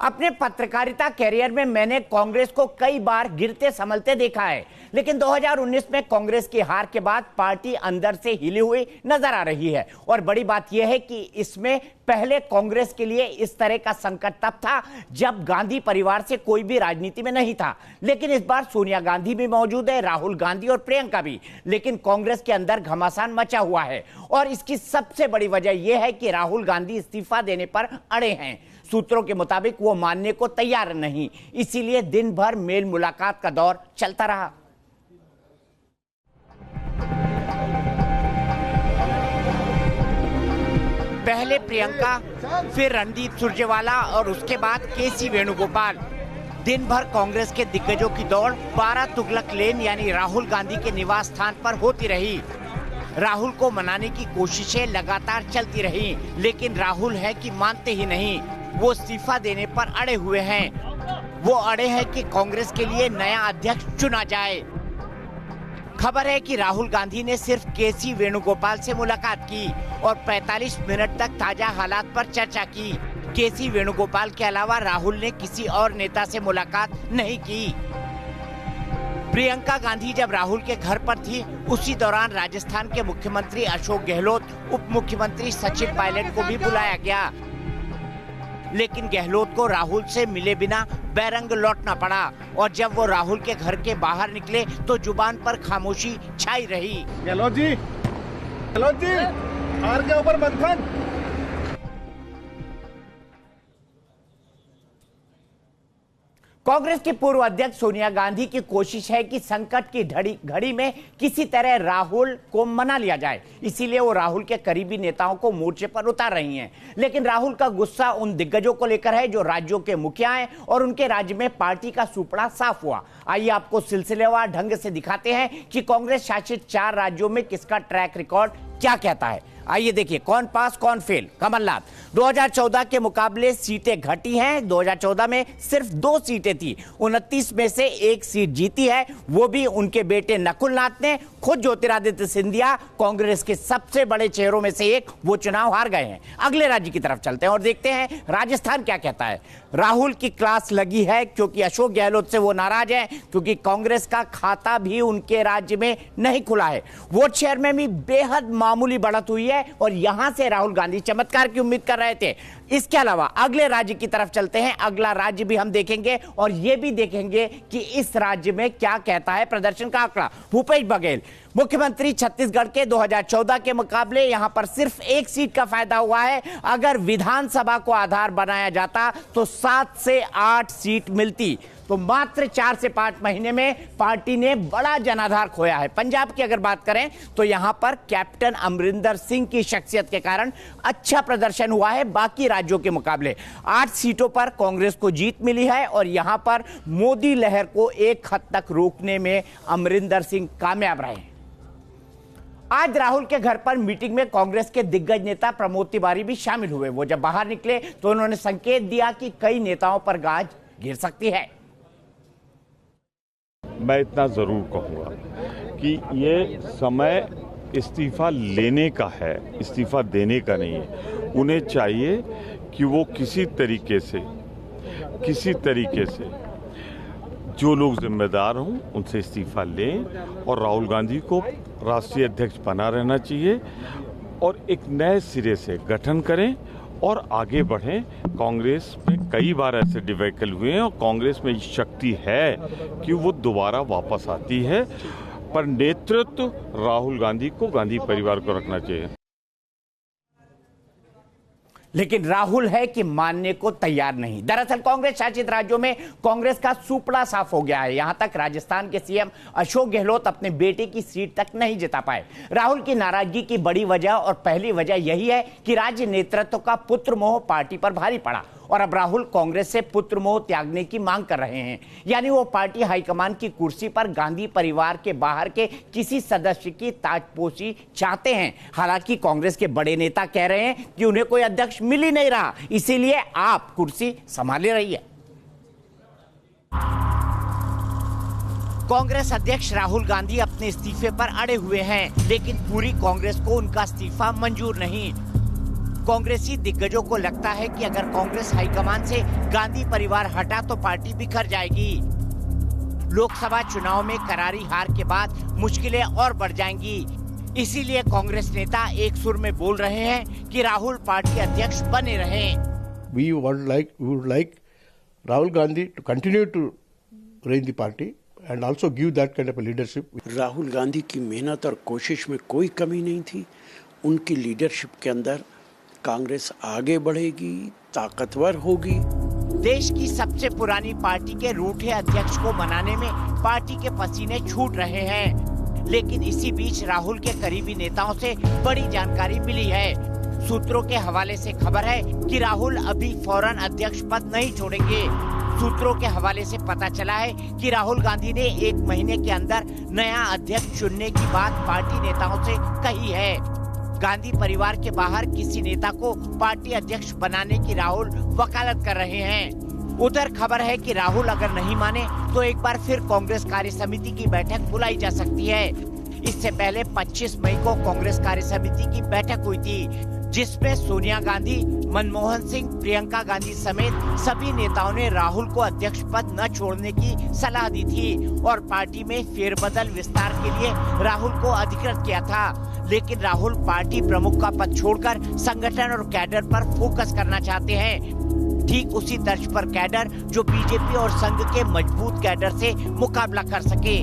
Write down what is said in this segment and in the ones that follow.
अपने पत्रकारिता कैरियर में मैंने कांग्रेस को कई बार गिरते संभलते देखा है, लेकिन 2019 में कांग्रेस की हार के बाद पार्टी अंदर से हिली हुई नजर आ रही है। और बड़ी बात यह है कि इसमें पहले कांग्रेस के लिए इस तरह का संकट तब था जब गांधी परिवार से कोई भी राजनीति में नहीं था, लेकिन इस बार सोनिया गांधी भी मौजूद है, राहुल गांधी और प्रियंका भी। लेकिन कांग्रेस के अंदर घमासान मचा हुआ है और इसकी सबसे बड़ी वजह यह है कि राहुल गांधी इस्तीफा देने पर अड़े हैं। सूत्रों के मुताबिक वो मानने को तैयार नहीं, इसीलिए दिन भर मेल मुलाकात का दौर चलता रहा। पहले प्रियंका, फिर रणदीप सुरजेवाला और उसके बाद केसी वेणुगोपाल। दिन भर कांग्रेस के दिग्गजों की दौड़ 12 तुगलक लेन यानी राहुल गांधी के निवास स्थान पर होती रही। राहुल को मनाने की कोशिशें लगातार चलती रही, लेकिन राहुल है कि मानते ही नहीं। वो इस्तीफा देने पर अड़े हुए हैं। वो अड़े हैं कि कांग्रेस के लिए नया अध्यक्ष चुना जाए। खबर है कि राहुल गांधी ने सिर्फ केसी वेणुगोपाल से मुलाकात की और 45 मिनट तक ताजा हालात पर चर्चा की। केसी वेणुगोपाल के अलावा राहुल ने किसी और नेता से मुलाकात नहीं की। प्रियंका गांधी जब राहुल के घर पर थी, उसी दौरान राजस्थान के मुख्यमंत्री अशोक गहलोत, उप मुख्यमंत्री सचिन पायलट को भी बुलाया गया, लेकिन गहलोत को राहुल से मिले बिना बैरंग लौटना पड़ा। और जब वो राहुल के घर के बाहर निकले तो जुबान पर खामोशी छाई रही। गहलोत जी, हार के ऊपर मंथन। कांग्रेस की पूर्व अध्यक्ष सोनिया गांधी की कोशिश है कि संकट की घड़ी में किसी तरह राहुल को मना लिया जाए, इसीलिए वो राहुल के करीबी नेताओं को मोर्चे पर उतार रही हैं। लेकिन राहुल का गुस्सा उन दिग्गजों को लेकर है जो राज्यों के मुखिया हैं और उनके राज्य में पार्टी का सुपड़ा साफ हुआ। आइए आपको सिलसिलेवार ढंग से दिखाते हैं कि कांग्रेस शासित 4 राज्यों में किसका ट्रैक रिकॉर्ड क्या कहता है। आइए देखिए, कौन पास कौन फेल। कमलनाथ, 2014 के मुकाबले सीटें घटी हैं। 2014 में सिर्फ 2 सीटें थी, 29 में से 1 सीट जीती है, वो भी उनके बेटे नकुल नाथ ने। खुद ज्योतिरादित्य सिंधिया, कांग्रेस के सबसे बड़े चेहरों में से एक, वो चुनाव हार गए हैं। अगले राज्य की तरफ चलते हैं और देखते हैं राजस्थान क्या कहता है। राहुल की क्लास लगी है क्योंकि अशोक गहलोत से वो नाराज है, क्योंकि कांग्रेस का खाता भी उनके राज्य में नहीं खुला है। वोट शेयर में भी बेहद मामूली बढ़त हुई है और यहां से राहुल गांधी चमत्कार की उम्मीद कर रहे थे। इसके अलावा अगले राज्य की तरफ चलते हैं। अगला राज्य भी हम देखेंगे और यह भी देखेंगे कि इस राज्य में क्या कहता है प्रदर्शन का आंकड़ा। भूपेश बघेल, मुख्यमंत्री छत्तीसगढ़ के 2014 के मुकाबले यहां पर सिर्फ 1 सीट का फायदा हुआ है। अगर विधानसभा को आधार बनाया जाता तो 7 से 8 सीट मिलती। तो मात्र 4 से 5 महीने में पार्टी ने बड़ा जनाधार खोया है। पंजाब की अगर बात करें तो यहां पर कैप्टन अमरिंदर सिंह की शख्सियत के कारण अच्छा प्रदर्शन हुआ है बाकी राज्यों के मुकाबले। 8 सीटों पर कांग्रेस को जीत मिली है और यहां पर मोदी लहर को एक हद तक रोकने में अमरिंदर सिंह कामयाब रहे। आज राहुल के घर पर मीटिंग में कांग्रेस के दिग्गज नेता प्रमोद तिवारी भी शामिल हुए। वो जब बाहर निकले तो उन्होंने संकेत दिया कि कई नेताओं पर गाज गिर सकती है। मैं इतना जरूर कहूँगा कि ये समय इस्तीफा लेने का है, इस्तीफा देने का नहीं है। उन्हें चाहिए कि वो किसी तरीके से जो लोग जिम्मेदार हों उनसे इस्तीफा लें और राहुल गांधी को राष्ट्रीय अध्यक्ष बना रहना चाहिए और एक नए सिरे से गठन करें और आगे बढ़ें। कांग्रेस में कई बार ऐसे डिबेकल हुए हैं और कांग्रेस में शक्ति है कि वो दोबारा वापस आती है, पर नेतृत्व राहुल गांधी को, गांधी परिवार को रखना चाहिए। लेकिन राहुल है कि मानने को तैयार नहीं। दरअसल कांग्रेस शासित राज्यों में कांग्रेस का सुपड़ा साफ हो गया है। यहां तक राजस्थान के सीएम अशोक गहलोत अपने बेटे की सीट तक नहीं जिता पाए। राहुल की नाराजगी की बड़ी वजह और पहली वजह यही है कि राज्य नेतृत्व का पुत्र मोह पार्टी पर भारी पड़ा और अब राहुल कांग्रेस से पुत्र मोह त्यागने की मांग कर रहे हैं। यानी वो पार्टी हाईकमान की कुर्सी पर गांधी परिवार के बाहर के किसी सदस्य की ताजपोशी चाहते हैं। हालांकि कांग्रेस के बड़े नेता कह रहे हैं कि उन्हें कोई अध्यक्ष मिल ही नहीं रहा, इसीलिए आप कुर्सी संभाले रहिए। कांग्रेस अध्यक्ष राहुल गांधी अपने इस्तीफे पर अड़े हुए हैं, लेकिन पूरी कांग्रेस को उनका इस्तीफा मंजूर नहीं। कांग्रेसी दिग्गजों को लगता है कि अगर कांग्रेस हाईकमान से गांधी परिवार हटा तो पार्टी बिखर जाएगी। लोकसभा चुनाव में करारी हार के बाद मुश्किलें और बढ़ जाएंगी। इसीलिए कांग्रेस नेता एक सुर में बोल रहे हैं कि राहुल पार्टी अध्यक्ष बने रहें। We would like Rahul Gandhi to continue to reign the party and also give that kind of a leadership. Rahul Gandhi की मेहनत और कोशिश में कोई कमी नहीं थी। उनकी लीडरशिप के अंदर कांग्रेस आगे बढ़ेगी, ताकतवर होगी। देश की सबसे पुरानी पार्टी के रूठे अध्यक्ष को बनाने में पार्टी के पसीने छूट रहे हैं, लेकिन इसी बीच राहुल के करीबी नेताओं से बड़ी जानकारी मिली है। सूत्रों के हवाले से खबर है कि राहुल अभी फौरन अध्यक्ष पद नहीं छोड़ेंगे। सूत्रों के हवाले से पता चला है कि राहुल गांधी ने 1 महीने के अंदर नया अध्यक्ष चुनने की बात पार्टी नेताओं से कही है। गांधी परिवार के बाहर किसी नेता को पार्टी अध्यक्ष बनाने की राहुल वकालत कर रहे हैं। उधर खबर है कि राहुल अगर नहीं माने तो एक बार फिर कांग्रेस कार्य समिति की बैठक बुलाई जा सकती है। इससे पहले 25 मई को कांग्रेस कार्य समिति की बैठक हुई थी, जिसमें सोनिया गांधी, मनमोहन सिंह, प्रियंका गांधी समेत सभी नेताओं ने राहुल को अध्यक्ष पद न छोड़ने की सलाह दी थी और पार्टी में फेरबदल विस्तार के लिए राहुल को अधिकृत किया था। लेकिन राहुल पार्टी प्रमुख का पद छोड़कर संगठन और कैडर पर फोकस करना चाहते हैं। ठीक उसी तर्ज पर कैडर जो बीजेपी और संघ के मजबूत कैडर से मुकाबला कर सके।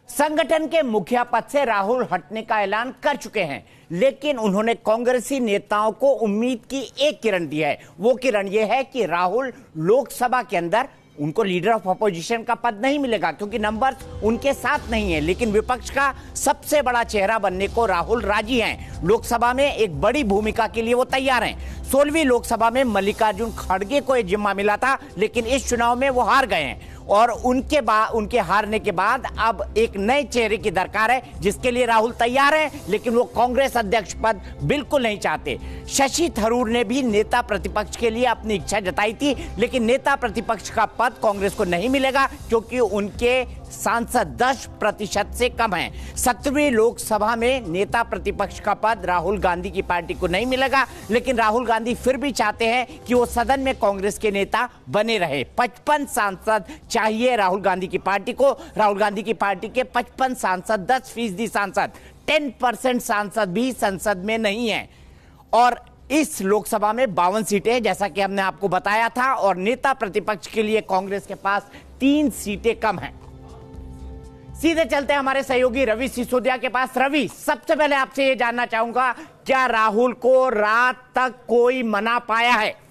संगठन के मुखिया पद से राहुल हटने का ऐलान कर चुके हैं, लेकिन उन्होंने कांग्रेसी नेताओं को उम्मीद की एक किरण दी है। वो किरण ये है कि राहुल लोकसभा के अंदर उनको लीडर ऑफ अपोजिशन का पद नहीं मिलेगा क्योंकि नंबर्स उनके साथ नहीं है, लेकिन विपक्ष का सबसे बड़ा चेहरा बनने को राहुल राजी हैं। लोकसभा में एक बड़ी भूमिका के लिए वो तैयार हैं। 16वीं लोकसभा में मल्लिकार्जुन खड़गे को यह जिम्मा मिला था, लेकिन इस चुनाव में वो हार गए हैं और उनके हारने के बाद अब एक नए चेहरे की दरकार है, जिसके लिए राहुल तैयार है, लेकिन वो कांग्रेस अध्यक्ष पद बिल्कुल नहीं चाहते। शशि थरूर ने भी नेता प्रतिपक्ष के लिए अपनी इच्छा जताई थी, लेकिन नेता प्रतिपक्ष का पद कांग्रेस को नहीं मिलेगा क्योंकि उनके सांसद 10% से कम हैं। 17वीं लोकसभा में नेता प्रतिपक्ष का पद राहुल गांधी की पार्टी को नहीं मिलेगा, लेकिन राहुल गांधी फिर भी चाहते हैं कि वो सदन में कांग्रेस के नेता बने रहे। 55 सांसद चाहिए राहुल गांधी की पार्टी को। राहुल गांधी की पार्टी के 55 सांसद 10% सांसद, 10% सांसद भी संसद में नहीं है और इस लोकसभा में 52 सीटें जैसा कि हमने आपको बताया था और नेता प्रतिपक्ष के लिए कांग्रेस के पास 3 सीटें कम हैं। सीधे चलते हैं हमारे सहयोगी रवि सिसोदिया के पास। रवि, सबसे पहले आपसे ये जानना चाहूंगा, क्या राहुल को रात तक कोई मना पाया है?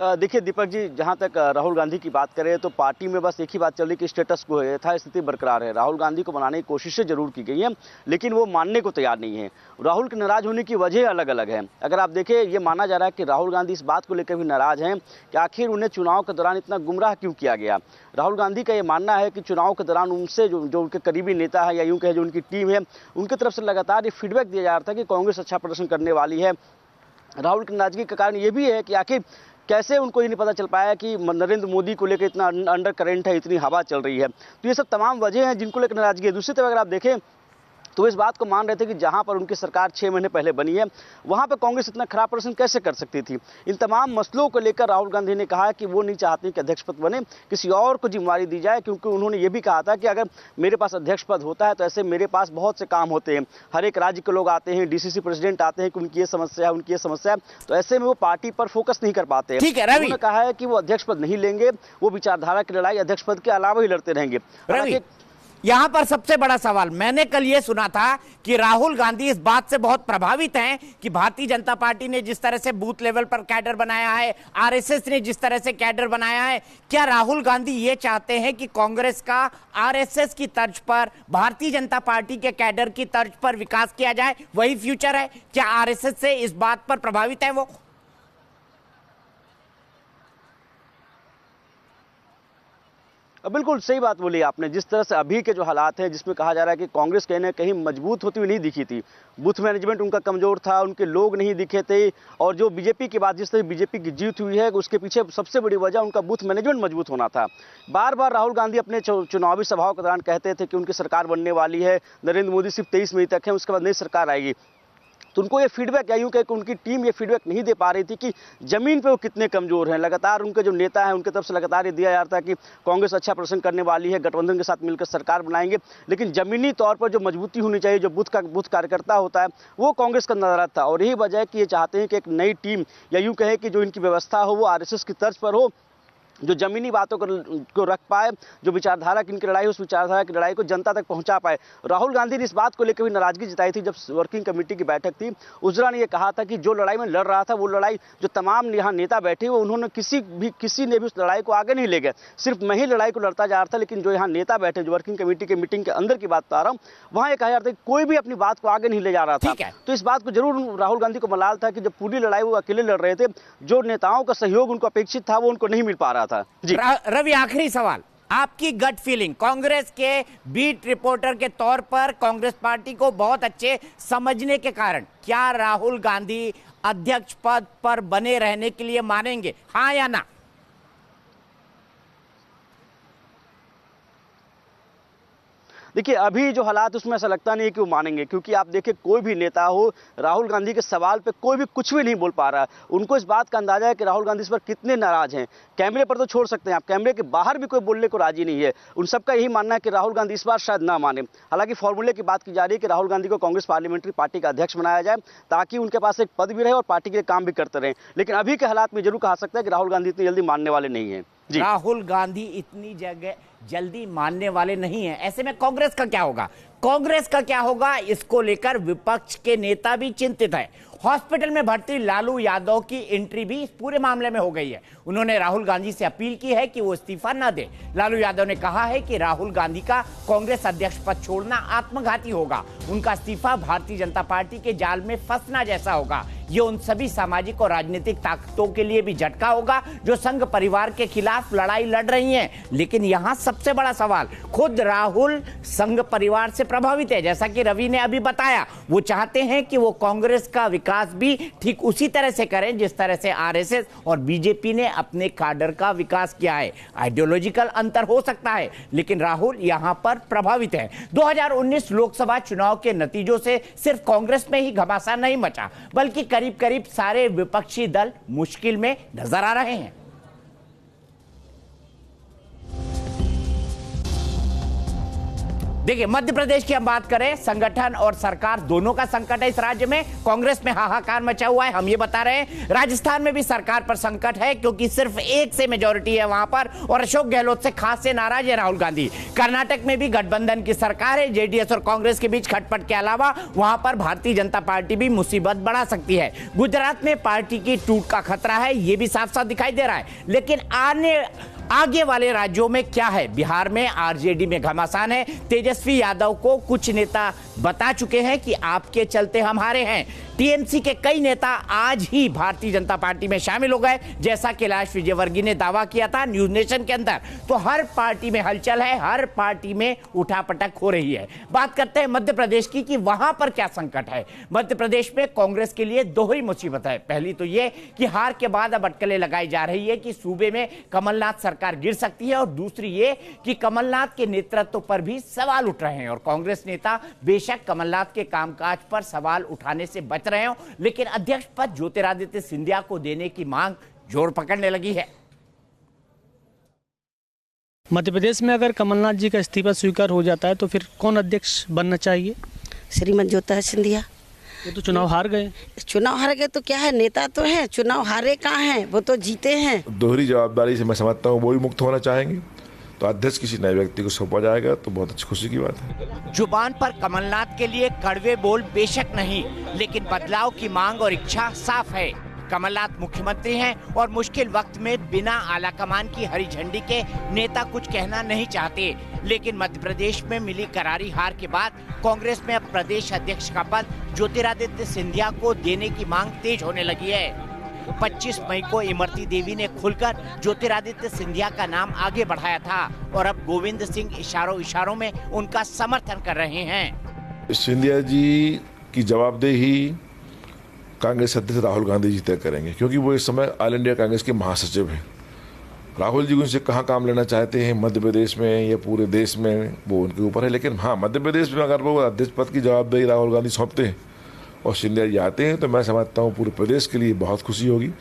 देखिए दीपक जी, जहां तक राहुल गांधी की बात करें तो पार्टी में बस एक ही बात चल रही कि स्टेटस को है, यथास्थिति बरकरार है। राहुल गांधी को बनाने की कोशिशें जरूर की गई हैं, लेकिन वो मानने को तैयार नहीं है। राहुल के नाराज होने की वजह अलग अलग है। अगर आप देखें, ये माना जा रहा है कि राहुल गांधी इस बात को लेकर भी नाराज हैं कि आखिर उन्हें चुनाव के दौरान इतना गुमराह क्यों किया गया। राहुल गांधी का ये मानना है कि चुनाव के दौरान उनसे जो उनके करीबी नेता है या यूं कहे जो उनकी टीम है, उनकी तरफ से लगातार ये फीडबैक दिया जा रहा था कि कांग्रेस अच्छा प्रदर्शन करने वाली है। राहुल की नाराजगी का कारण ये भी है कि आखिर कैसे उनको ये नहीं पता चल पाया कि नरेंद्र मोदी को लेकर इतना अंडर करंट है, इतनी हवा चल रही है। तो ये सब तमाम वजह हैं जिनको लेकर नाराजगी है। दूसरी तरफ अगर आप देखें तो इस बात को मान रहे थे कि जहां पर उनकी सरकार 6 महीने पहले बनी है, वहां पर कांग्रेस इतना खराब प्रदर्शन कैसे कर सकती थी। इन तमाम मसलों को लेकर राहुल गांधी ने कहा कि वो नहीं चाहते कि अध्यक्ष पद बने, किसी और को जिम्मेवारी दी जाए, क्योंकि उन्होंने ये भी कहा था कि अगर मेरे पास अध्यक्ष पद होता है तो ऐसे मेरे पास बहुत से काम होते हैं। हर एक राज्य के लोग आते हैं, डीसीसी प्रेसिडेंट आते हैं कि उनकी ये समस्या है, उनकी ये समस्या है, तो ऐसे में वो पार्टी पर फोकस नहीं कर पाते। ठीक है रवि, उन्होंने कहा है कि वो अध्यक्ष पद नहीं लेंगे, वो विचारधारा की लड़ाई अध्यक्ष पद के अलावा ही लड़ते रहेंगे। यहां पर सबसे बड़ा सवाल, मैंने कल यह सुना था कि राहुल गांधी इस बात से बहुत प्रभावित हैं कि भारतीय जनता पार्टी ने जिस तरह से बूथ लेवल पर कैडर बनाया है, आरएसएस ने जिस तरह से कैडर बनाया है, क्या राहुल गांधी ये चाहते हैं कि कांग्रेस का आरएसएस की तर्ज पर, भारतीय जनता पार्टी के कैडर की तर्ज पर विकास किया जाए, वही फ्यूचर है? क्या आरएसएस से इस बात पर प्रभावित है वो? बिल्कुल सही बात बोली आपने। जिस तरह से अभी के जो हालात हैं, जिसमें कहा जा रहा है कि कांग्रेस कहीं ना कहीं मजबूत होती हुई नहीं दिखी थी, बूथ मैनेजमेंट उनका कमजोर था, उनके लोग नहीं दिखे थे, और जो बीजेपी की बात, जिस तरह बीजेपी की जीत हुई है, उसके पीछे सबसे बड़ी वजह उनका बूथ मैनेजमेंट मजबूत होना था। बार बार राहुल गांधी अपने चुनावी सभाओं के दौरान कहते थे कि उनकी सरकार बनने वाली है, नरेंद्र मोदी सिर्फ 23 मई तक है, उसके बाद नई सरकार आएगी। तो उनको ये फीडबैक या यूँ कहे कि उनकी टीम ये फीडबैक नहीं दे पा रही थी कि ज़मीन पे वो कितने कमज़ोर हैं। लगातार उनके जो नेता हैं, उनके तरफ से लगातार ये दिया जा रहा था कि कांग्रेस अच्छा प्रदर्शन करने वाली है, गठबंधन के साथ मिलकर सरकार बनाएंगे, लेकिन ज़मीनी तौर पर जो मजबूती होनी चाहिए, जो बूथ कार्यकर्ता होता है, वो कांग्रेस का नजर था। और यही वजह है कि ये चाहते हैं कि एक नई टीम या यूँ कहे कि जो इनकी व्यवस्था हो वो RSS की तर्ज पर हो, जो जमीनी बातों को रख पाए, जो विचारधारा की इनकी लड़ाई, उस विचारधारा की लड़ाई को जनता तक पहुंचा पाए। राहुल गांधी ने इस बात को लेकर भी नाराजगी जताई थी जब वर्किंग कमेटी की बैठक थी। उस दौरान ये कहा था कि जो लड़ाई में लड़ रहा था, वो लड़ाई जो तमाम यहाँ नेता बैठे हुए, उन्होंने किसी ने भी उस लड़ाई को आगे नहीं ले गए, सिर्फ मैं ही लड़ाई को लड़ता जा रहा था। लेकिन जो यहाँ नेता बैठे, जो वर्किंग कमेटी के मीटिंग के अंदर की बात बता रहा हूँ, वहाँ ये कहा जा रहा था कि कोई भी अपनी बात को आगे नहीं ले जा रहा था। तो इस बात को जरूर राहुल गांधी को मलाल था कि जब पूरी लड़ाई वो अकेले लड़ रहे थे, जो नेताओं का सहयोग उनको अपेक्षित था, वो उनको नहीं मिल पा रहा था। जी रवि, आखिरी सवाल, आपकी गट फीलिंग, कांग्रेस के बीट रिपोर्टर के तौर पर कांग्रेस पार्टी को बहुत अच्छे समझने के कारण, क्या राहुल गांधी अध्यक्ष पद पर बने रहने के लिए मानेंगे, हाँ या ना? देखिए, अभी जो हालात, उसमें ऐसा लगता नहीं है कि वो मानेंगे, क्योंकि आप देखिए कोई भी नेता हो, राहुल गांधी के सवाल पे कोई भी कुछ भी नहीं बोल पा रहा है। उनको इस बात का अंदाजा है कि राहुल गांधी इस पर कितने नाराज हैं। कैमरे पर तो छोड़ सकते हैं आप, कैमरे के बाहर भी कोई बोलने को राजी नहीं है। उन सबका यही मानना है कि राहुल गांधी इस बार शायद ना माने। हालांकि फॉर्मूले की बात की जा रही है कि राहुल गांधी को कांग्रेस पार्लियामेंट्री पार्टी का अध्यक्ष बनाया जाए, ताकि उनके पास एक पद भी रहे और पार्टी के काम भी करते रहें। लेकिन अभी के हालात में जरूर कहा सकता है कि राहुल गांधी इतनी जल्दी मानने वाले नहीं है। राहुल गांधी इतनी जल्दी मानने वाले नहीं है। ऐसे में कांग्रेस का क्या होगा? कांग्रेस का क्या होगा, इसको लेकर विपक्ष के नेता भी चिंतित है। हॉस्पिटल में भर्ती लालू यादव की एंट्री भी इस पूरे मामले में हो गई है। उन्होंने राहुल गांधी से अपील की है कि वो इस्तीफा न दे। लालू यादव ने कहा है कि राहुल गांधी का कांग्रेस अध्यक्ष पद छोड़ना आत्मघाती होगा। उनका इस्तीफा भारतीय जनता पार्टी के जाल में फंसना जैसा होगा। ये उन सभी सामाजिक और राजनीतिक ताकतों के लिए भी झटका होगा जो संघ परिवार के खिलाफ लड़ाई लड़ रही हैं। लेकिन यहां सबसे बड़ा सवाल, खुद राहुल संघ परिवार से प्रभावित है। जैसा कि रवि ने अभी बताया, वो चाहते हैं कि वो कांग्रेस का विकास भी ठीक उसी तरह से करें जिस तरह से RSS और बीजेपी ने अपने काडर का विकास किया है। आइडियोलॉजिकल अंतर हो सकता है, लेकिन राहुल यहां पर प्रभावित है। 2019 लोकसभा चुनाव के नतीजों से सिर्फ कांग्रेस में ही घमासान नहीं मचा, बल्कि करीब करीब सारे विपक्षी दल मुश्किल में नजर आ रहे हैं। देखिए, मध्य प्रदेश की हम बात करें, संगठन और सरकार दोनों का संकट है इस राज्य में। कांग्रेस में हाहाकार मचा हुआ है, हम ये बता रहे हैं। राजस्थान में भी सरकार पर संकट है, क्योंकि सिर्फ एक से मेजॉरिटी है वहां पर, और अशोक गहलोत से खास से नाराज है राहुल गांधी। कर्नाटक में भी गठबंधन की सरकार है, JDS और कांग्रेस के बीच खटपट के अलावा वहां पर भारतीय जनता पार्टी भी मुसीबत बढ़ा सकती है। गुजरात में पार्टी की टूट का खतरा है, ये भी साफ साफ दिखाई दे रहा है। लेकिन आगे वाले राज्यों में क्या है? बिहार में RJD में घमासान है। तेजस्वी यादव को कुछ नेता बता चुके हैं कि आपके चलते हम हारे हैं। TMC के कई नेता आज ही भारतीय जनता पार्टी में शामिल हो गए, जैसा कैलाश विजयवर्गीय ने दावा किया था न्यूज नेशन के अंदर। तो हर पार्टी में हलचल है, हर पार्टी में उठापटक हो रही है। बात करते हैं मध्य प्रदेश की कि वहां पर क्या संकट है। मध्य प्रदेश में कांग्रेस के लिए दो ही मुसीबत है। पहली तो यह कि हार के बाद अब अटकलें लगाई जा रही है कि सूबे में कमलनाथ सरकार गिर सकती है, और दूसरी ये कि कमलनाथ के नेतृत्व पर भी सवाल उठ रहे हैं। और कांग्रेस नेता बेशक कमलनाथ के कामकाज पर सवाल उठाने से बच रहे हो, लेकिन अध्यक्ष पद ज्योतिरादित्य सिंधिया को देने की मांग जोर पकड़ने लगी है। मध्य प्रदेश में अगर कमलनाथ जी का इस्तीफा स्वीकार हो जाता है तो फिर कौन अध्यक्ष बनना चाहिए? श्रीमती ज्योतिरादित्य सिंधिया। वो तो चुनाव हार गए। चुनाव हार गए तो क्या है, नेता तो है, चुनाव हारे कहाँ हैं, वो तो जीते हैं। दोहरी जवाबदारी से मैं समझता हूँ वो भी मुक्त होना चाहेंगे, तो अध्यक्ष किसी नए व्यक्ति को सौंपा जाएगा तो बहुत अच्छी खुशी की बात है। जुबान पर कमलनाथ के लिए कड़वे बोल बेशक नहीं, लेकिन बदलाव की मांग और इच्छा साफ है। कमलनाथ मुख्यमंत्री हैं और मुश्किल वक्त में बिना आलाकमान की हरी झंडी के नेता कुछ कहना नहीं चाहते। लेकिन मध्य प्रदेश में मिली करारी हार के बाद कांग्रेस में अब प्रदेश अध्यक्ष का पद ज्योतिरादित्य सिंधिया को देने की मांग तेज होने लगी है। 25 मई को इमरती देवी ने खुलकर ज्योतिरादित्य सिंधिया का नाम आगे बढ़ाया था और अब गोविंद सिंह इशारों में उनका समर्थन कर रहे हैं। सिंधिया जी की जवाबदेही कांग्रेस अध्यक्ष राहुल गांधी जी तय करेंगे, क्योंकि वो इस समय ऑल इंडिया कांग्रेस के महासचिव हैं। राहुल जी उनसे कहाँ काम लेना चाहते हैं, मध्य प्रदेश में या पूरे देश में, वो उनके ऊपर है। लेकिन हाँ, मध्य प्रदेश में अगर वो अध्यक्ष पद की जवाबदेही राहुल गांधी सौंपते हैं और सिंधिया जी आते हैं तो मैं समझता हूँ पूरे प्रदेश के लिए बहुत खुशी होगी।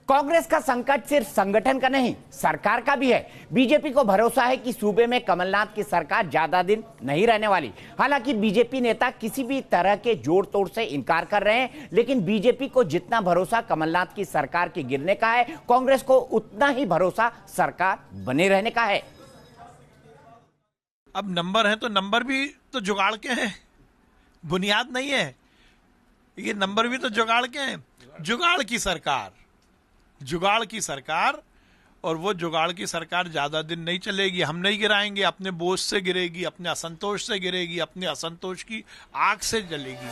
कांग्रेस का संकट सिर्फ संगठन का नहीं, सरकार का भी है। बीजेपी को भरोसा है कि सूबे में कमलनाथ की सरकार ज्यादा दिन नहीं रहने वाली। हालांकि बीजेपी नेता किसी भी तरह के जोड़ तोड़ से इनकार कर रहे हैं, लेकिन बीजेपी को जितना भरोसा कमलनाथ की सरकार के गिरने का है, कांग्रेस को उतना ही भरोसा सरकार बने रहने का है। अब नंबर है तो नंबर भी तो जुगाड़ के हैं, बुनियाद नहीं है। ये नंबर भी तो जुगाड़ के हैं। जुगाड़ की सरकार, और वो जुगाड़ की सरकार ज्यादा दिन नहीं चलेगी। हम नहीं गिराएंगे, अपने बोझ से गिरेगी, अपने असंतोष से गिरेगी, अपने असंतोष की आग से जलेगी।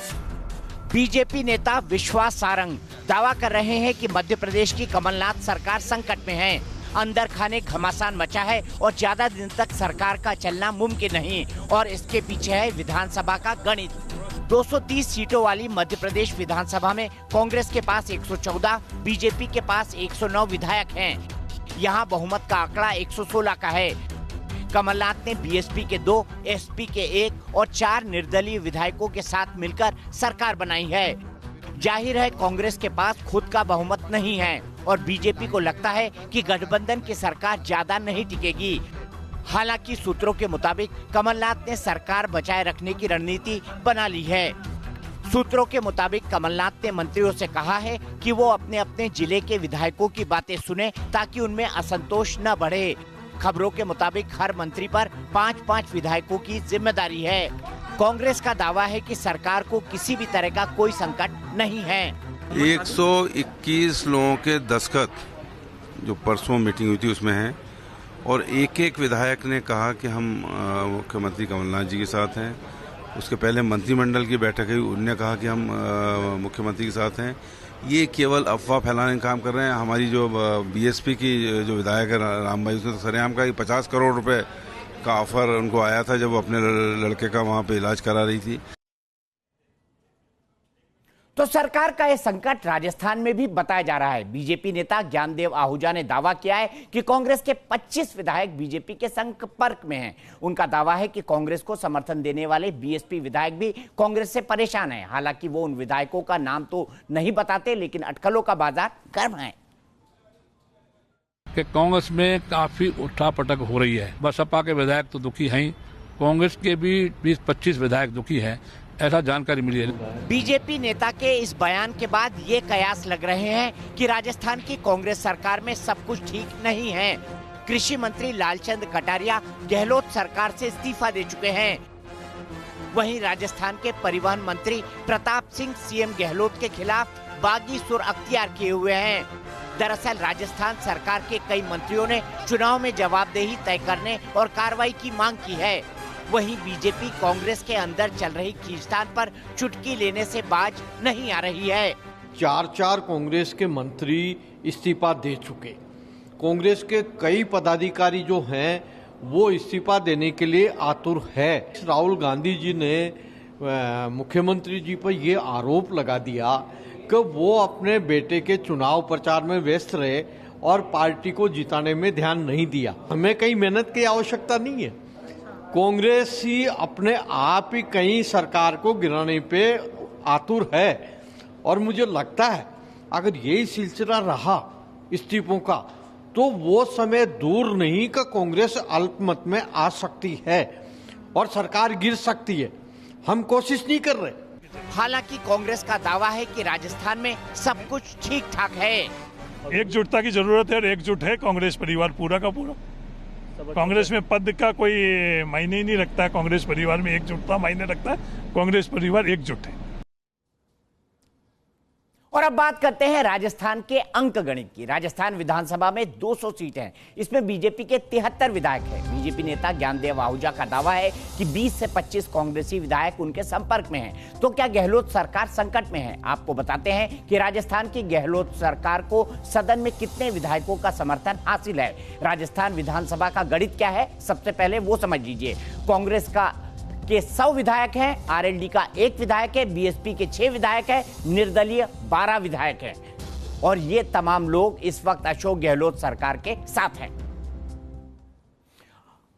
बीजेपी नेता विश्वास सारंग दावा कर रहे हैं कि मध्य प्रदेश की कमलनाथ सरकार संकट में है। अंदर खाने घमासान मचा है और ज्यादा दिन तक सरकार का चलना मुमकिन नहीं, और इसके पीछे है विधानसभा का गणित। 230 सीटों वाली मध्य प्रदेश विधानसभा में कांग्रेस के पास 114, बीजेपी के पास 109 विधायक हैं। यहाँ बहुमत का आंकड़ा 116 का है। कमलनाथ ने बीएसपी के 2, एसपी के 1 और 4 निर्दलीय विधायकों के साथ मिलकर सरकार बनाई है। जाहिर है कांग्रेस के पास खुद का बहुमत नहीं है और बीजेपी को लगता है कि गठबंधन की सरकार ज्यादा नहीं टिकेगी। हालांकि सूत्रों के मुताबिक कमलनाथ ने सरकार बचाए रखने की रणनीति बना ली है। सूत्रों के मुताबिक कमलनाथ ने मंत्रियों से कहा है कि वो अपने अपने जिले के विधायकों की बातें सुने ताकि उनमें असंतोष न बढ़े। खबरों के मुताबिक हर मंत्री पर 5-5 विधायकों की जिम्मेदारी है। कांग्रेस का दावा है कि सरकार को किसी भी तरह का कोई संकट नहीं है। 121 लोगों के दस्तखत जो परसों मीटिंग हुई थी उसमें है, और एक विधायक ने कहा कि हम मुख्यमंत्री कमलनाथ जी के साथ हैं। उसके पहले मंत्रिमंडल की बैठक हुई, उन्होंने कहा कि हम मुख्यमंत्री के साथ हैं। ये केवल अफवाह फैलाने का काम कर रहे हैं। हमारी जो बीएसपी की जो विधायक है राम भाई, उसने तो सरेआम का 50 करोड़ रुपए का ऑफर उनको आया था जब वो अपने लड़के का वहाँ पे इलाज करा रही थी। तो सरकार का यह संकट राजस्थान में भी बताया जा रहा है। बीजेपी नेता ज्ञानदेव आहूजा ने दावा किया है कि कांग्रेस के 25 विधायक बीजेपी के संपर्क में हैं। उनका दावा है कि कांग्रेस को समर्थन देने वाले बीएसपी विधायक भी कांग्रेस से परेशान हैं। हालांकि वो उन विधायकों का नाम तो नहीं बताते, लेकिन अटकलों का बाजार गर्म है। कि कांग्रेस में काफी उठापटक हो रही है। बसपा के विधायक तो दुखी हैं, कांग्रेस के भी 20-25 विधायक दुखी हैं, ऐसा जानकारी मिली है। बीजेपी नेता के इस बयान के बाद ये कयास लग रहे हैं कि राजस्थान की कांग्रेस सरकार में सब कुछ ठीक नहीं है। कृषि मंत्री लालचंद कटारिया गहलोत सरकार से इस्तीफा दे चुके हैं। वहीं राजस्थान के परिवहन मंत्री प्रताप सिंह सीएम गहलोत के खिलाफ बागी सुर अख्तियार किए हुए हैं। दरअसल राजस्थान सरकार के कई मंत्रियों ने चुनाव में जवाबदेही तय करने और कार्रवाई की मांग की है। वहीं बीजेपी कांग्रेस के अंदर चल रही खींचतान पर चुटकी लेने से बाज नहीं आ रही है। 4 कांग्रेस के मंत्री इस्तीफा दे चुके। कांग्रेस के कई पदाधिकारी जो हैं वो इस्तीफा देने के लिए आतुर है। राहुल गांधी जी ने मुख्यमंत्री जी पर ये आरोप लगा दिया कि वो अपने बेटे के चुनाव प्रचार में व्यस्त रहे और पार्टी को जिताने में ध्यान नहीं दिया। हमें कहीं मेहनत की आवश्यकता नहीं है। कांग्रेस ही अपने आप ही कहीं सरकार को गिराने पे आतुर है, और मुझे लगता है अगर यही सिलसिला रहा इस्तीफों का तो वो समय दूर नहीं कि कांग्रेस अल्पमत में आ सकती है और सरकार गिर सकती है। हम कोशिश नहीं कर रहे। हालांकि कांग्रेस का दावा है कि राजस्थान में सब कुछ ठीक ठाक है। एकजुटता की जरूरत है और एकजुट है कांग्रेस परिवार पूरा का पूरा। कांग्रेस में पद का कोई मायने ही नहीं रखता है। कांग्रेस परिवार में एकजुटता मायने रखता है। कांग्रेस परिवार एकजुट है। और अब बात करते हैं राजस्थान के अंक गणित की। राजस्थान विधानसभा में 200 सीट हैं। इसमें बीजेपी के 73 विधायक हैं। बीजेपी नेता ज्ञानदेव आहूजा का दावा है कि 20 से 25 कांग्रेसी विधायक उनके संपर्क में हैं। तो क्या गहलोत सरकार संकट में है? आपको बताते हैं कि राजस्थान की गहलोत सरकार को सदन में कितने विधायकों का समर्थन हासिल है। राजस्थान विधानसभा का गणित क्या है, सबसे पहले वो समझ लीजिए। कांग्रेस के 100 विधायक हैं, आरएलडी का 1 विधायक है, बीएसपी के 6 विधायक है, निर्दलीय 12 विधायक हैं और ये तमाम लोग इस वक्त अशोक गहलोत सरकार के साथ हैं।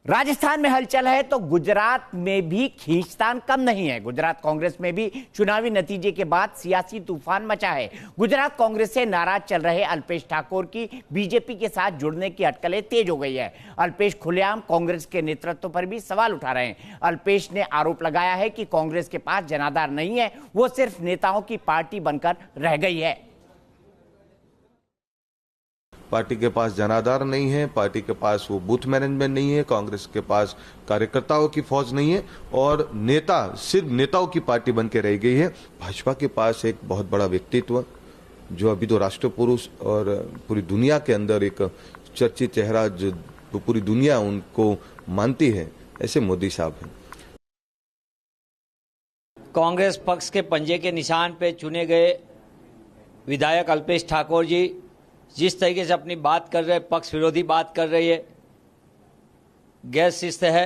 राजस्थान में हलचल है तो गुजरात में भी खींचतान कम नहीं है। गुजरात कांग्रेस में भी चुनावी नतीजे के बाद सियासी तूफान मचा है। गुजरात कांग्रेस से नाराज चल रहे अल्पेश ठाकोर की बीजेपी के साथ जुड़ने की अटकलें तेज हो गई है। अल्पेश खुलेआम कांग्रेस के नेतृत्व पर भी सवाल उठा रहे हैं। अल्पेश ने आरोप लगाया है कि कांग्रेस के पास जनाधार नहीं है, वो सिर्फ नेताओं की पार्टी बनकर रह गई है। पार्टी के पास जनाधार नहीं है, पार्टी के पास वो बूथ मैनेजमेंट नहीं है, कांग्रेस के पास कार्यकर्ताओं की फौज नहीं है और नेता सिर्फ नेताओं की पार्टी बन के रह गई है। भाजपा के पास एक बहुत बड़ा व्यक्तित्व जो अभी तो राष्ट्र पुरुष और पूरी दुनिया के अंदर एक चर्चित चेहरा जो पूरी दुनिया उनको मानती है, ऐसे मोदी साहब हैं। कांग्रेस पक्ष के पंजे के निशान पे चुने गए विधायक अल्पेश ठाकोर जी जिस तरीके से अपनी बात कर रहे, पक्ष विरोधी बात कर रही है, गैर शिस्त है,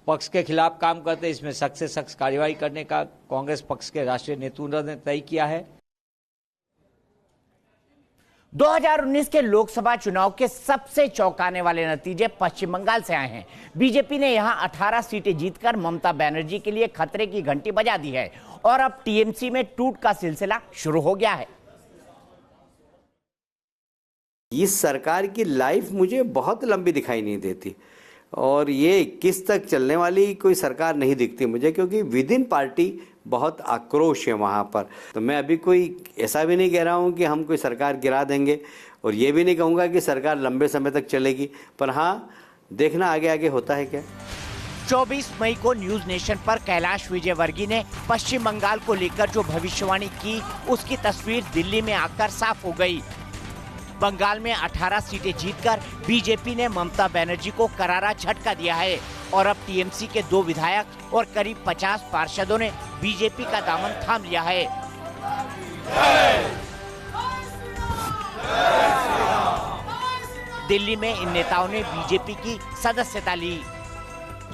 पक्ष के खिलाफ काम करते, इसमें सख्त से सख्त कार्रवाई करने का कांग्रेस पक्ष के राष्ट्रीय नेतृत्व ने तय किया है। 2019 के लोकसभा चुनाव के सबसे चौंकाने वाले नतीजे पश्चिम बंगाल से आए हैं। बीजेपी ने यहां 18 सीटें जीतकर ममता बनर्जी के लिए खतरे की घंटी बजा दी है और अब टीएमसी में टूट का सिलसिला शुरू हो गया है। इस सरकार की लाइफ मुझे बहुत लंबी दिखाई नहीं देती और ये 21 तक चलने वाली कोई सरकार नहीं दिखती मुझे, क्योंकि विद इन पार्टी बहुत आक्रोश है वहाँ पर। तो मैं अभी कोई ऐसा भी नहीं कह रहा हूँ कि हम कोई सरकार गिरा देंगे और ये भी नहीं कहूँगा कि सरकार लंबे समय तक चलेगी, पर हाँ देखना आगे आगे होता है क्या। 24 मई को न्यूज नेशन पर कैलाश विजयवर्गीय ने पश्चिम बंगाल को लेकर जो भविष्यवाणी की उसकी तस्वीर दिल्ली में आकर साफ हो गई। बंगाल में 18 सीटें जीतकर बीजेपी ने ममता बनर्जी को करारा झटका दिया है और अब टीएमसी के 2 विधायक और करीब 50 पार्षदों ने बीजेपी का दामन थाम लिया है। दिल्ली में इन नेताओं ने बीजेपी की सदस्यता ली।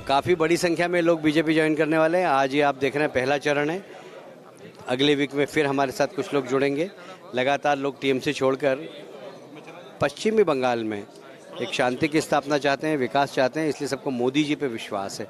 काफी बड़ी संख्या में लोग बीजेपी ज्वाइन करने वाले हैं। आज ये आप देख रहे हैं पहला चरण है, अगले वीक में फिर हमारे साथ कुछ लोग जुड़ेंगे। लगातार लोग टीएमसी छोड़कर पश्चिमी बंगाल में एक शांति की स्थापना चाहते हैं, विकास चाहते हैं, इसलिए सबको मोदी जी पे विश्वास है।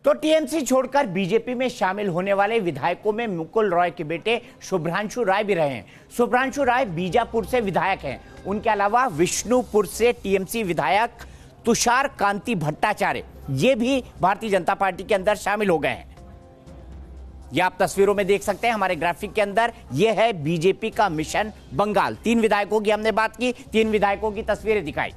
तो टीएमसी छोड़कर बीजेपी में शामिल होने वाले विधायकों में मुकुल रॉय के बेटे शुभ्रांशु राय भी रहे हैं। शुभ्रांशु राय बीजापुर से विधायक हैं। उनके अलावा विष्णुपुर से टीएमसी विधायक तुषार कांति भट्टाचार्य ये भी भारतीय जनता पार्टी के अंदर शामिल हो गए हैं। यह आप तस्वीरों में देख सकते हैं हमारे ग्राफिक के अंदर। यह है बीजेपी का मिशन बंगाल। 3 विधायकों की हमने बात की, 3 विधायकों की तस्वीरें दिखाई।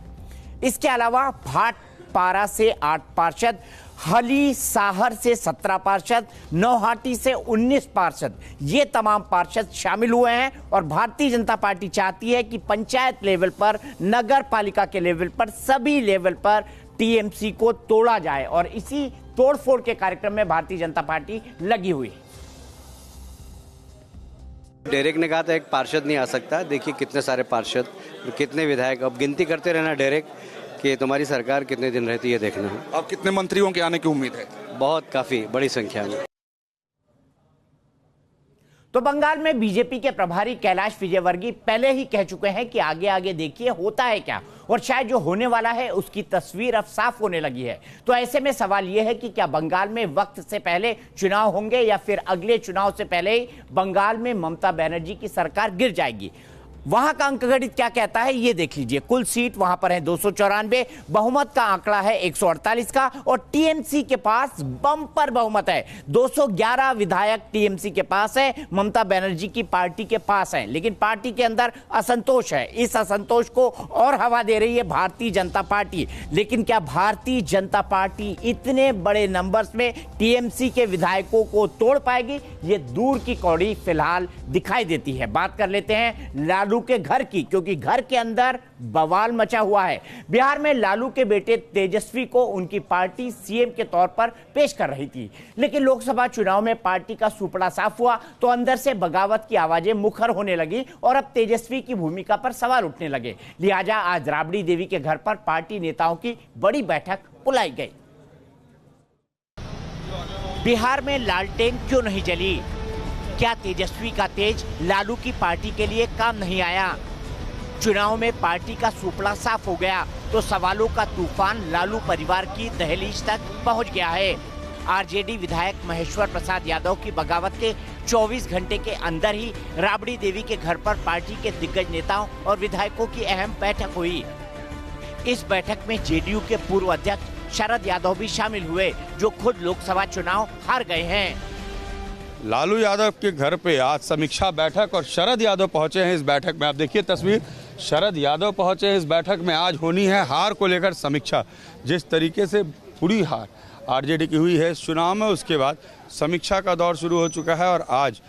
इसके अलावा भाटपारा से 8 पार्षद, हली साहर से 17 पार्षद, नौहाटी से 19 पार्षद, ये तमाम पार्षद शामिल हुए हैं और भारतीय जनता पार्टी चाहती है कि पंचायत लेवल पर, नगर पालिका के लेवल पर, सभी लेवल पर टीएमसी को तोड़ा जाए और इसी तोड़फोड़ के कार्यक्रम में भारतीय जनता पार्टी लगी हुई है। डेरेक ने कहा था एक पार्षद नहीं आ सकता। देखिए कितने सारे पार्षद, कितने विधायक, अब गिनती करते रहना डेरेक कि तुम्हारी सरकार कितने दिन रहती है देखना। अब कितने मंत्रियों के आने की उम्मीद है? बहुत, काफी बड़ी संख्या में। तो बंगाल में बीजेपी के प्रभारी कैलाश विजयवर्गीय पहले ही कह चुके हैं कि आगे आगे देखिए होता है क्या, और शायद जो होने वाला है उसकी तस्वीर अब साफ होने लगी है। तो ऐसे में सवाल यह है कि क्या बंगाल में वक्त से पहले चुनाव होंगे या फिर अगले चुनाव से पहले ही बंगाल में ममता बनर्जी की सरकार गिर जाएगी। वहां का अंकगणित क्या कहता है ये देख लीजिए। कुल सीट वहां पर है 294, बहुमत का आंकड़ा है 148 का और टीएमसी के पास बम्पर बहुमत है। 211 विधायक टीएमसी के पास है, ममता बनर्जी की पार्टी के पास है, लेकिन पार्टी के अंदर असंतोष है। इस असंतोष को और हवा दे रही है भारतीय जनता पार्टी। लेकिन क्या भारतीय जनता पार्टी इतने बड़े नंबर्स में टीएमसी के विधायकों को तोड़ पाएगी? ये दूर की कौड़ी फिलहाल दिखाई देती है। बात कर लेते हैं लालू लालू के घर की, क्योंकि घर के अंदर बवाल मचा हुआ है। बिहार में लालू के बेटे तेजस्वी को उनकी पार्टी सीएम के तौर पर पेश कर रही थी, लेकिन लोकसभा चुनाव में पार्टी का सुपड़ा साफ हुआ तो अंदर से बगावत की आवाजें मुखर होने लगी और अब तेजस्वी की भूमिका पर सवाल उठने लगे। लिहाजा आज राबड़ी देवी के घर पर पार्टी नेताओं की बड़ी बैठक बुलाई गई। बिहार में लालटेन क्यों नहीं जली? क्या तेजस्वी का तेज लालू की पार्टी के लिए काम नहीं आया? चुनाव में पार्टी का सुपड़ा साफ हो गया तो सवालों का तूफान लालू परिवार की दहलीज तक पहुंच गया है। आरजेडी विधायक महेश्वर प्रसाद यादव की बगावत के 24 घंटे के अंदर ही राबड़ी देवी के घर पर पार्टी के दिग्गज नेताओं और विधायकों की अहम बैठक हुई। इस बैठक में जेडीयू के पूर्व अध्यक्ष शरद यादव भी शामिल हुए, जो खुद लोकसभा चुनाव हार गए हैं। लालू यादव के घर पे आज समीक्षा बैठक और शरद यादव पहुंचे हैं इस बैठक में। आप देखिए तस्वीर, शरद यादव पहुंचे हैं इस बैठक में। आज होनी है हार को लेकर समीक्षा। जिस तरीके से बुरी हार आरजेडी की हुई है इस चुनाव में, उसके बाद समीक्षा का दौर शुरू हो चुका है और आज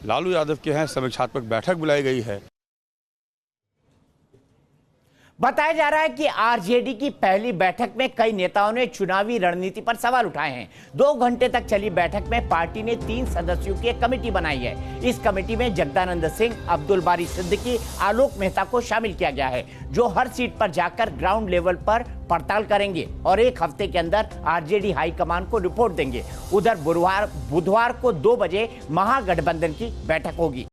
लालू यादव के यहाँ समीक्षात्मक बैठक बुलाई गई है। बताया जा रहा है कि आरजेडी की पहली बैठक में कई नेताओं ने चुनावी रणनीति पर सवाल उठाए हैं। 2 घंटे तक चली बैठक में पार्टी ने 3 सदस्यों की एक कमेटी बनाई है। इस कमेटी में जगदानंद सिंह, अब्दुल बारी सिद्दीकी, आलोक मेहता को शामिल किया गया है, जो हर सीट पर जाकर ग्राउंड लेवल पर पड़ताल करेंगे और 1 हफ्ते के अंदर आरजेडी हाईकमान को रिपोर्ट देंगे। उधर बुधवार को 2 बजे महागठबंधन की बैठक होगी।